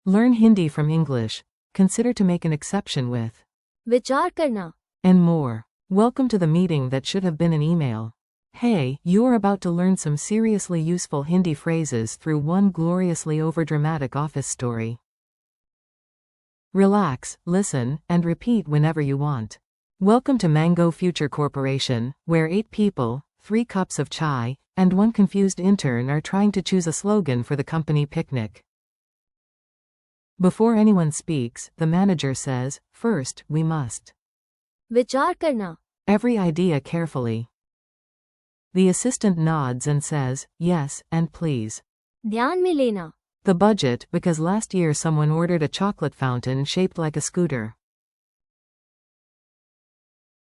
Learn Hindi from English. Consider to make an exception with. विचार करना. And more. Welcome to the meeting that should have been an email. Hey, you are about to learn some seriously useful Hindi phrases through one gloriously overdramatic office story. Relax, listen, and repeat whenever you want. Welcome to Mango Future Corporation, where 8 people, 3 cups of chai, and 1 confused intern are trying to choose a slogan for the company picnic. Before anyone speaks, the manager says, first, we must. विचार करना. Every idea carefully. The assistant nods and says, yes, and please. ध्यान में लेना. The budget, because last year someone ordered a chocolate fountain shaped like a scooter.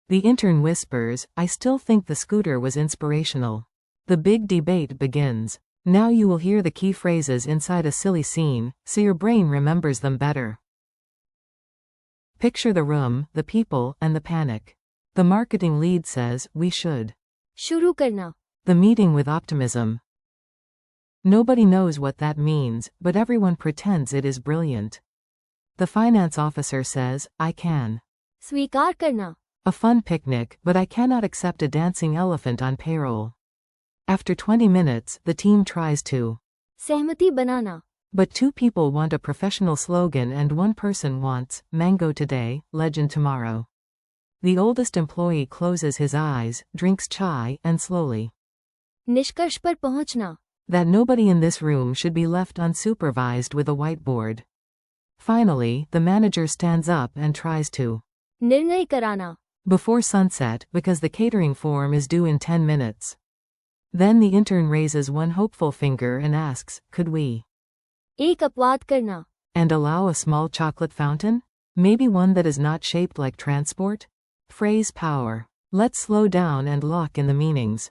The intern whispers, I still think the scooter was inspirational. The big debate begins. Now you will hear the key phrases inside a silly scene, so your brain remembers them better. Picture the room, the people, and the panic. The marketing lead says, we should. शुरू करना. The meeting with optimism. Nobody knows what that means, but everyone pretends it is brilliant. The finance officer says, I can. स्वीकार करना. A fun picnic, but I cannot accept a dancing elephant on payroll. After 20 minutes, the team tries to. सहमति बनाना. But 2 people want a professional slogan and 1 person wants, mango today, legend tomorrow. The oldest employee closes his eyes, drinks chai, and slowly. निष्कर्ष पर पहुंचना. That nobody in this room should be left unsupervised with a whiteboard. Finally, the manager stands up and tries to. निर्णय कराना. Before sunset, because the catering form is due in 10 minutes. Then the intern raises 1 hopeful finger and asks, could we? एक अपवाद करना. And allow a small chocolate fountain? Maybe one that is not shaped like transport? Phrase power. Let's slow down and lock in the meanings.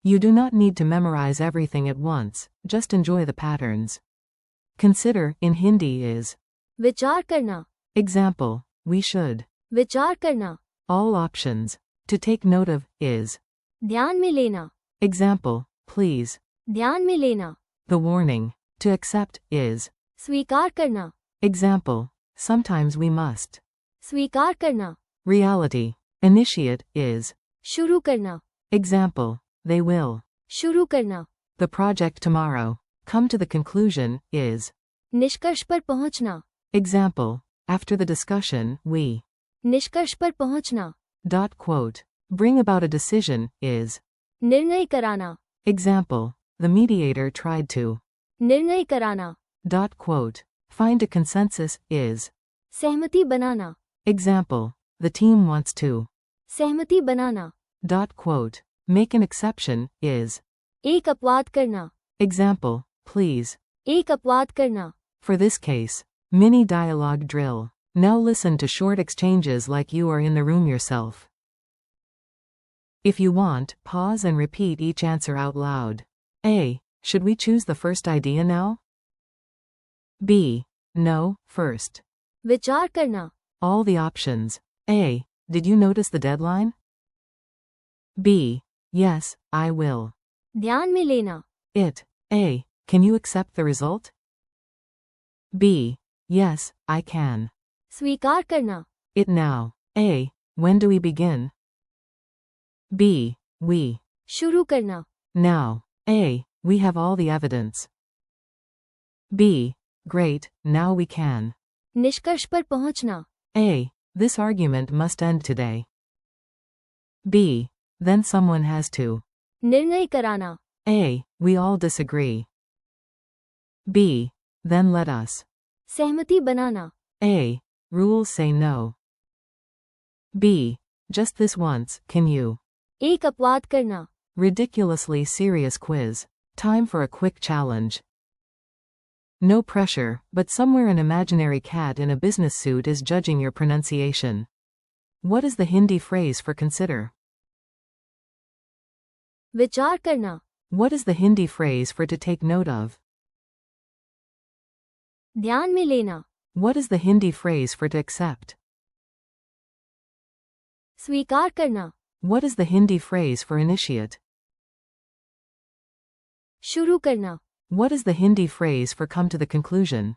You do not need to memorize everything at once, just enjoy the patterns. Consider, in Hindi is. विचार करना. Example, we should. विचार करना. All options. To take note of, is. ध्यान में लेना. Example, please. ध्यान में लेना. The warning. To accept, is. स्वीकार करना. Example, sometimes we must. स्वीकार करना. Reality. Initiate, is. शुरू करना. Example, they will. शुरू करना. The project tomorrow. Come to the conclusion, is. निष्कर्ष पर पहुंचना. Example, after the discussion, we. निष्कर्ष पर पहुंचना. Quote. Bring about a decision, is. निर्णय कराना. Example, the mediator tried to. निर्णय कराना. Quote. Find a consensus, is. सहमति बनाना. Example, the team wants to. सहमति बनाना. Quote. Make an exception, is. एक अपवाद करना. Example, please. एक अपवाद करना. For this case, mini dialogue drill. Now listen to short exchanges like you are in the room yourself. If you want, pause and repeat each answer out loud. A. Should we choose the first idea now? B. No, first. विचार करना. All the options. A. Did you notice the deadline? B. Yes, I will. ध्यान में लेना. It. A. Can you accept the result? B. Yes, I can. स्वीकार करना. It now. A. When do we begin? B. We. शुरू करना. Now. A. We have all the evidence. B. Great, now we can. निष्कर्ष पर पहुंचना. A. This argument must end today. B. Then someone has to. निर्णय कराना. A. We all disagree. B. Then let us. सहमति बनाना. A. Rules say no. B. Just this once, can you? एक अपवाद करना. Ridiculously serious quiz. Time for a quick challenge. No pressure, but somewhere an imaginary cat in a business suit is judging your pronunciation. What is the Hindi phrase for consider? विचार करना. What is the Hindi phrase for to take note of? ध्यान में लेना. What is the Hindi phrase for to accept? स्वीकार करना. What is the Hindi phrase for initiate? शुरू करना. What is the Hindi phrase for come to the conclusion?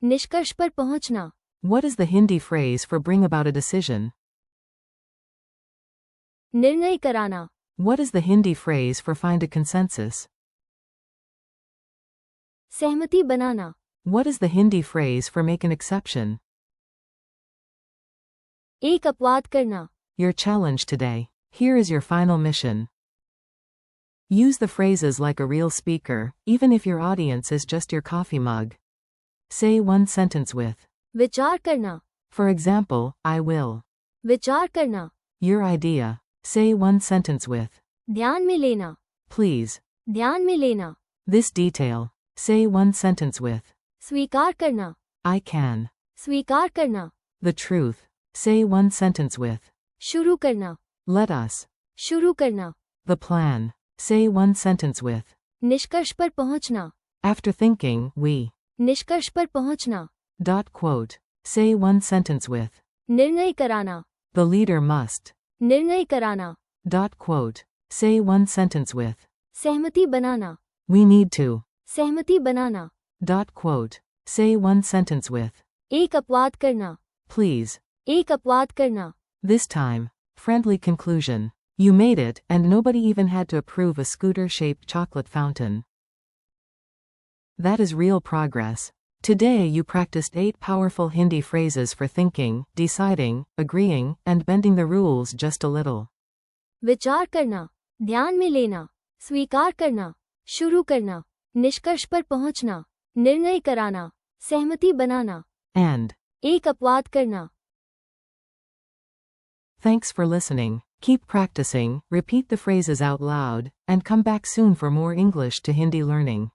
निष्कर्ष पर पहुंचना. What is the Hindi phrase for bring about a decision? निर्णय कराना. What is the Hindi phrase for find a consensus? सहमति बनाना. What is the Hindi phrase for make an exception? एक अपवाद करना. Your challenge today. Here is your final mission. Use the phrases like a real speaker, even if your audience is just your coffee mug. Say one sentence with, विचार करना. for example, I will. विचार करना. Your idea. Say one sentence with, ध्यान में लेना. please. ध्यान में लेना. This detail. Say one sentence with, स्वीकार करना. I can. स्वीकार करना. The truth. Say one sentence with, शुरू करना. let us. शुरू करना. The plan. Say one sentence with, निष्कर्ष पर पहुंचना. after thinking, we. निष्कर्ष पर पहुंचना. Quote. Say one sentence with, निर्णय कराना. the leader must. निर्णय कराना. Quote. Say one sentence with, सहमति बनाना. we need to. सहमति बनाना. Quote. Say one sentence with, एक अपवाद करना. please. एक अपवाद करना. This time. Friendly conclusion. You made it, and nobody even had to approve a scooter-shaped chocolate fountain. That is real progress. Today you practiced 8 powerful Hindi phrases for thinking, deciding, agreeing, and bending the rules just a little. विचार करना. ध्यान में लेना. स्वीकार करना. शुरू करना. निष्कर्ष पर पहुंचना. निर्णय कराना. सहमति बनाना. And. एक अपवाद करना. Thanks for listening. Keep practicing, repeat the phrases out loud, and come back soon for more English to Hindi learning.